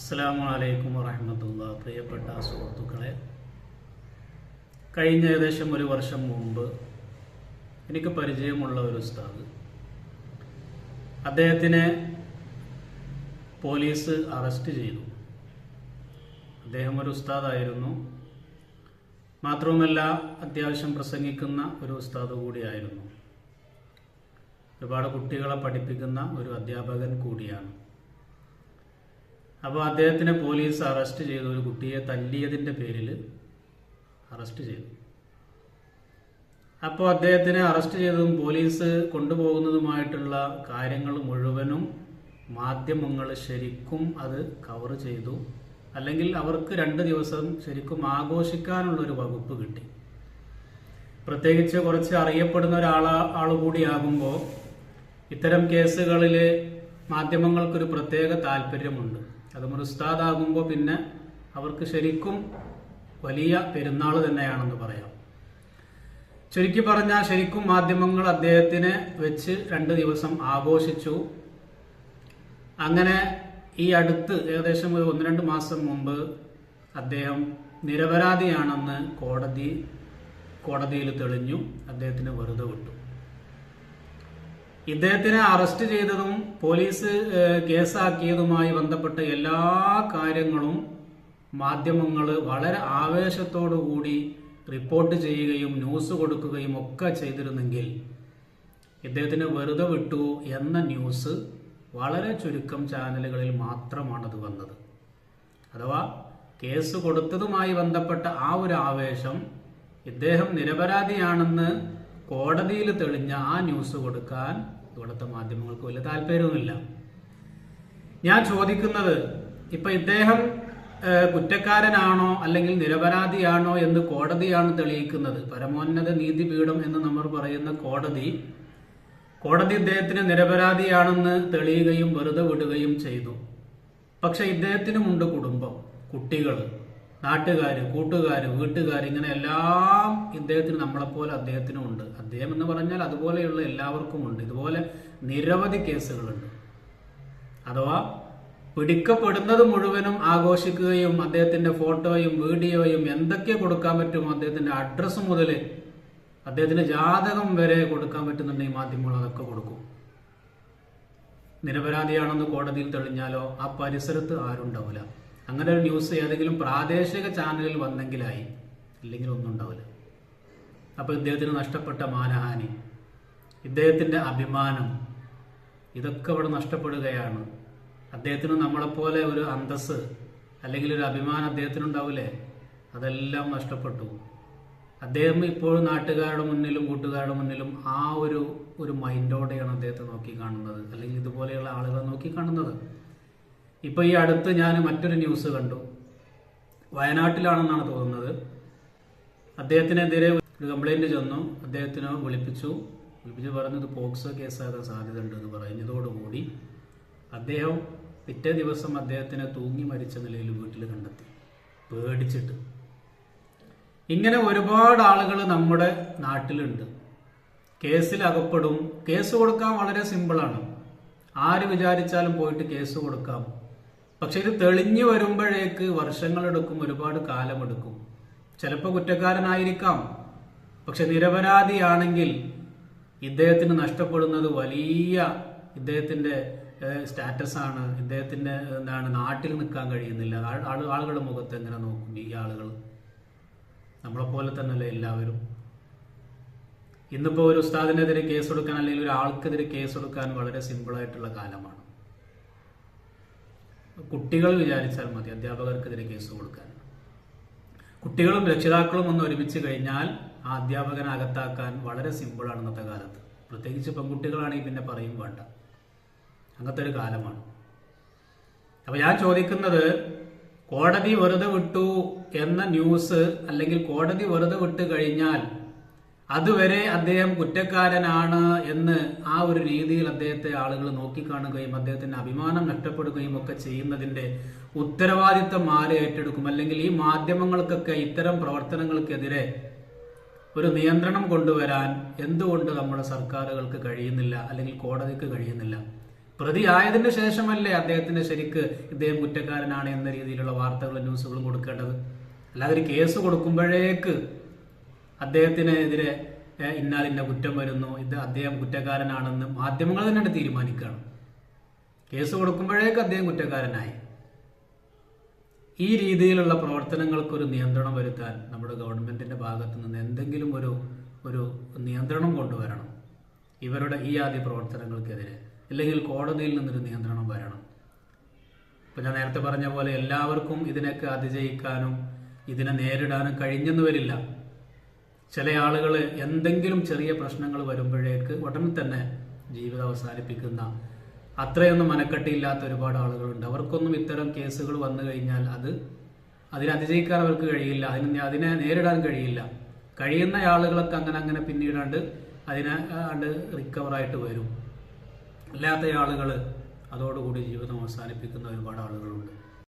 അസ്സലാമു അലൈക്കും വറഹ്മത്തുള്ളാഹി. പ്രിയപ്പെട്ട സുഹൃത്തുക്കളെ, കഴിഞ്ഞ ഏകദേശം ഒരു വർഷം മുമ്പ് എനിക്ക് പരിചയമുള്ള ഒരു ഉസ്താദ്, അദ്ദേഹത്തിനെ പോലീസ് അറസ്റ്റ് ചെയ്തു. അദ്ദേഹം ഒരു ഉസ്താദായിരുന്നു, മാത്രവുമല്ല അത്യാവശ്യം പ്രസംഗിക്കുന്ന ഒരു ഉസ്താദ് കൂടിയായിരുന്നു. ഒരുപാട് കുട്ടികളെ പഠിപ്പിക്കുന്ന ഒരു അധ്യാപകൻ കൂടിയാണ്. അപ്പോൾ അദ്ദേഹത്തിനെ പോലീസ് അറസ്റ്റ് ചെയ്തു. ഒരു കുട്ടിയെ തല്ലിയതിൻ്റെ പേരിൽ അറസ്റ്റ് ചെയ്തു. അപ്പോൾ അദ്ദേഹത്തിനെ അറസ്റ്റ് ചെയ്തതും പോലീസ് കൊണ്ടുപോകുന്നതുമായിട്ടുള്ള കാര്യങ്ങൾ മുഴുവനും മാധ്യമങ്ങൾ ശരിക്കും അത് കവർ ചെയ്തു. അല്ലെങ്കിൽ അവർക്ക് 2 ദിവസം ശരിക്കും ആഘോഷിക്കാനുള്ളൊരു വകുപ്പ് കിട്ടി. പ്രത്യേകിച്ച് കുറച്ച് അറിയപ്പെടുന്ന ആൾ കൂടിയാകുമ്പോൾ ഇത്തരം കേസുകളിൽ മാധ്യമങ്ങൾക്കൊരു പ്രത്യേക താല്പര്യമുണ്ട്. അതും ഒരു ഉസ്താദാകുമ്പോൾ പിന്നെ അവർക്ക് ശരിക്കും വലിയ പെരുന്നാൾ തന്നെയാണെന്ന് പറയാം. ചുരുക്കി പറഞ്ഞാൽ ശരിക്കും മാധ്യമങ്ങൾ അദ്ദേഹത്തിനെ വെച്ച് 2 ദിവസം ആഘോഷിച്ചു. അങ്ങനെ ഈ അടുത്ത് ഏകദേശം ഒരു 1-2 മാസം മുമ്പ് അദ്ദേഹം നിരപരാധിയാണെന്ന് കോടതിയിൽ തെളിഞ്ഞു. അദ്ദേഹത്തിന് വെറുതെ വിട്ടു. ഇദ്ദേഹത്തിനെ അറസ്റ്റ് ചെയ്തതും പോലീസ് കേസാക്കിയതുമായി ബന്ധപ്പെട്ട എല്ലാ കാര്യങ്ങളും മാധ്യമങ്ങൾ വളരെ ആവേശത്തോടുകൂടി റിപ്പോർട്ട് ചെയ്യുകയും ന്യൂസ് കൊടുക്കുകയും ഒക്കെ ചെയ്തിരുന്നെങ്കിൽ ഇദ്ദേഹത്തിന് വെറുതെ വിട്ടു എന്ന ന്യൂസ് വളരെ ചുരുക്കം ചാനലുകളിൽ മാത്രമാണത് വന്നത്. അഥവാ കേസ് കൊടുത്തതുമായി ബന്ധപ്പെട്ട ആ ഒരു ആവേശം, ഇദ്ദേഹം നിരപരാധിയാണെന്ന് കോടതിയിൽ തെളിഞ്ഞ ആ ന്യൂസ് കൊടുക്കാൻ ഇവിടുത്തെ മാധ്യമങ്ങൾക്ക് വലിയ താല്പര്യമൊന്നുമില്ല. ഞാൻ ചോദിക്കുന്നത്, ഇപ്പൊ ഇദ്ദേഹം കുറ്റക്കാരനാണോ അല്ലെങ്കിൽ നിരപരാധിയാണോ എന്ന് കോടതിയാണ് തെളിയിക്കുന്നത്. പരമോന്നത നീതിപീഠം എന്ന് നമ്മൾ പറയുന്ന കോടതി ഇദ്ദേഹത്തിന് നിരപരാധിയാണെന്ന് തെളിയുകയും വെറുതെ വിടുകയും ചെയ്തു. പക്ഷെ ഇദ്ദേഹത്തിനുമുണ്ട് കുടുംബം, കുട്ടികൾ, നാട്ടുകാര്, കൂട്ടുകാര്, വീട്ടുകാർ, ഇങ്ങനെ എല്ലാം ഇദ്ദേഹത്തിന് നമ്മളെപ്പോലെ അദ്ദേഹത്തിനും ഉണ്ട്. അദ്ദേഹം എന്ന് പറഞ്ഞാൽ അതുപോലെയുള്ള എല്ലാവർക്കും ഉണ്ട്. ഇതുപോലെ നിരവധി കേസുകളുണ്ട്. അഥവാ പിടിക്കപ്പെടുന്നത് മുഴുവനും ആഘോഷിക്കുകയും അദ്ദേഹത്തിന്റെ ഫോട്ടോയും വീഡിയോയും എന്തൊക്കെ കൊടുക്കാൻ പറ്റുമോ, അദ്ദേഹത്തിന്റെ അഡ്രസ്സ് മുതൽ അദ്ദേഹത്തിന്റെ ജാതകം വരെ കൊടുക്കാൻ പറ്റുന്നുണ്ടെങ്കിൽ മാധ്യമങ്ങൾ അതൊക്കെ കൊടുക്കും. നിരപരാധിയാണെന്ന് കോടതിയിൽ തെളിഞ്ഞാലോ ആ പരിസരത്ത് ആരുണ്ടാവില്ല. അങ്ങനെ ഒരു ന്യൂസ് ഏതെങ്കിലും പ്രാദേശിക ചാനലിൽ വന്നെങ്കിലായി, ഇല്ലെങ്കിൽ ഒന്നും ഉണ്ടാവില്ല. അപ്പോൾ ഇദ്ദേഹത്തിന് നഷ്ടപ്പെട്ട മാനഹാനി, ഇദ്ദേഹത്തിന്റെ അഭിമാനം, ഇതൊക്കെ ഇവിടെ നഷ്ടപ്പെടുകയാണ്. അദ്ദേഹത്തിന് നമ്മളെപ്പോലെ ഒരു അന്തസ് അല്ലെങ്കിൽ ഒരു അഭിമാനം അദ്ദേഹത്തിനുണ്ടാവില്ലേ, അതെല്ലാം നഷ്ടപ്പെട്ടു. അദ്ദേഹം ഇപ്പോഴും നാട്ടുകാരുടെ മുന്നിലും കൂട്ടുകാരുടെ മുന്നിലും ആ ഒരു മൈൻഡോടെയാണ് അദ്ദേഹത്തെ നോക്കി കാണുന്നത്, അല്ലെങ്കിൽ ഇതുപോലെയുള്ള ആളുകളെ നോക്കി കാണുന്നത്. ഇപ്പൊ ഈ അടുത്ത് ഞാൻ മറ്റൊരു ന്യൂസ് കണ്ടു. വയനാട്ടിലാണെന്നാണ് തോന്നുന്നത്. അദ്ദേഹത്തിനെതിരെ ഒരു കംപ്ലൈന്റ് ചെന്നു. അദ്ദേഹത്തിനെ വിളിപ്പിച്ചു പറഞ്ഞത് പോക്സോ കേസാകാൻ സാധ്യതയുണ്ട് എന്ന് പറഞ്ഞതോടുകൂടി അദ്ദേഹം പിറ്റേ ദിവസം അദ്ദേഹത്തിനെ തൂങ്ങി മരിച്ച നിലയിൽ വീട്ടിൽ കണ്ടെത്തി, പേടിച്ചിട്ട്. ഇങ്ങനെ ഒരുപാട് ആളുകൾ നമ്മുടെ നാട്ടിലുണ്ട്. കേസിൽ അകപ്പെടും. കേസ് കൊടുക്കാൻ വളരെ സിമ്പിളാണ്. ആര് വിചാരിച്ചാലും പോയിട്ട് കേസ് കൊടുക്കാം. പക്ഷെ ഇത് തെളിഞ്ഞു വരുമ്പോഴേക്ക് വർഷങ്ങളെടുക്കും, ഒരുപാട് കാലമെടുക്കും. ചിലപ്പോൾ കുറ്റക്കാരനായിരിക്കാം, പക്ഷെ നിരപരാധിയാണെങ്കിൽ ഇദ്ദേഹത്തിന് നഷ്ടപ്പെടുന്നത് വലിയ ഇദ്ദേഹത്തിന്റെ സ്റ്റാറ്റസ് ആണ്. ഇദ്ദേഹത്തിന്റെ നാട്ടിൽ നിൽക്കാൻ കഴിയുന്നില്ല. ആളുകളുടെ മുഖത്ത് എങ്ങനെ നോക്കും ഈ ആളുകൾ? നമ്മളെപ്പോലെ തന്നെയല്ലേ എല്ലാവരും. ഇന്നിപ്പോ ഒരു ഉസ്താദിനെതിരെ കേസ് കൊടുക്കാൻ അല്ലെങ്കിൽ ഒരു ആൾക്കെതിരെ കേസ് കൊടുക്കാൻ വളരെ സിമ്പിളായിട്ടുള്ള കാലമാണ്. കുട്ടികൾ വിചാരിച്ചാൽ മതി അധ്യാപകർക്കെതിരെ കേസ് കൊടുക്കാൻ. കുട്ടികളും രക്ഷിതാക്കളും ഒന്ന് ഒരുമിച്ച് കഴിഞ്ഞാൽ ആ അധ്യാപകനെ അകത്താക്കാൻ വളരെ സിമ്പിളാണ് ഇന്നത്തെ കാലത്ത്. പ്രത്യേകിച്ച് പെൺകുട്ടികളാണെങ്കിൽ പിന്നെ പറയും വേണ്ട. അങ്ങനത്തെ ഒരു കാലമാണ്. അപ്പൊ ഞാൻ ചോദിക്കുന്നത്, കോടതി വെറുതെ വിട്ടു എന്ന ന്യൂസ്, അല്ലെങ്കിൽ കോടതി വെറുതെ വിട്ട് കഴിഞ്ഞാൽ അതുവരെ അദ്ദേഹം കുറ്റക്കാരനാണ് എന്ന് ആ ഒരു രീതിയിൽ അദ്ദേഹത്തെ ആളുകൾ നോക്കിക്കാണുകയും അദ്ദേഹത്തിന്റെ അഭിമാനം നഷ്ടപ്പെടുകയും ഒക്കെ ചെയ്യുന്നതിന്റെ ഉത്തരവാദിത്തം ആര് ഏറ്റെടുക്കും? അല്ലെങ്കിൽ ഈ മാധ്യമങ്ങൾക്കൊക്കെ ഇത്തരം പ്രവർത്തനങ്ങൾക്കെതിരെ ഒരു നിയന്ത്രണം കൊണ്ടുവരാൻ എന്തുകൊണ്ട് നമ്മുടെ സർക്കാരുകൾക്ക് കഴിയുന്നില്ല, അല്ലെങ്കിൽ കോടതിക്ക് കഴിയുന്നില്ല? പ്രതിയായതിനു ശേഷമല്ലേ അദ്ദേഹത്തിന് ശരിക്ക് ഇദ്ദേഹം കുറ്റക്കാരനാണ് എന്ന രീതിയിലുള്ള വാർത്തകളും ന്യൂസുകളും കൊടുക്കേണ്ടത്. അല്ലാതെ ഒരു കേസ് കൊടുക്കുമ്പോഴേക്ക് അദ്ദേഹത്തിനെതിരെ ഇന്നാലിന്ന കുറ്റം വരുന്നു, ഇത് അദ്ദേഹം കുറ്റക്കാരനാണെന്ന് മാധ്യമങ്ങൾ തന്നെ തീരുമാനിക്കുകയാണ്. കേസ് കൊടുക്കുമ്പോഴേക്ക് അദ്ദേഹം കുറ്റക്കാരനായി. ഈ രീതിയിലുള്ള പ്രവർത്തനങ്ങൾക്കൊരു നിയന്ത്രണം വരുത്താൻ നമ്മുടെ ഗവൺമെന്റിന്റെ ഭാഗത്തു നിന്ന് എന്തെങ്കിലും ഒരു നിയന്ത്രണം കൊണ്ടുവരണം. ഇവരുടെ ഈ ആദ്യ പ്രവർത്തനങ്ങൾക്കെതിരെ അല്ലെങ്കിൽ കോടതിയിൽ നിന്നൊരു നിയന്ത്രണം വരണം. ഇപ്പൊ ഞാൻ നേരത്തെ പറഞ്ഞ പോലെ എല്ലാവർക്കും ഇതിനൊക്കെ അതിജയിക്കാനും ഇതിനെ നേരിടാനും കഴിഞ്ഞെന്ന് വരില്ല. ചില ആളുകൾ എന്തെങ്കിലും ചെറിയ പ്രശ്നങ്ങൾ വരുമ്പോഴേക്ക് ഉടനെ തന്നെ ജീവിതം അവസാനിപ്പിക്കുന്ന, അത്രയൊന്നും മനക്കെട്ടിയില്ലാത്ത ഒരുപാട് ആളുകളുണ്ട്. അവർക്കൊന്നും ഇത്തരം കേസുകൾ വന്നു കഴിഞ്ഞാൽ അതിനെ അതിജയിക്കാൻ അവർക്ക് കഴിയില്ല, അതിനെ നേരിടാൻ കഴിയില്ല. കഴിയുന്ന ആളുകളൊക്കെ അങ്ങനെ പിന്നീടാണ്ട് അതിനെ റിക്കവറായിട്ട് വരും. അല്ലാത്ത ആളുകൾ അതോടുകൂടി ജീവിതം അവസാനിപ്പിക്കുന്ന ഒരുപാട് ആളുകളുണ്ട്.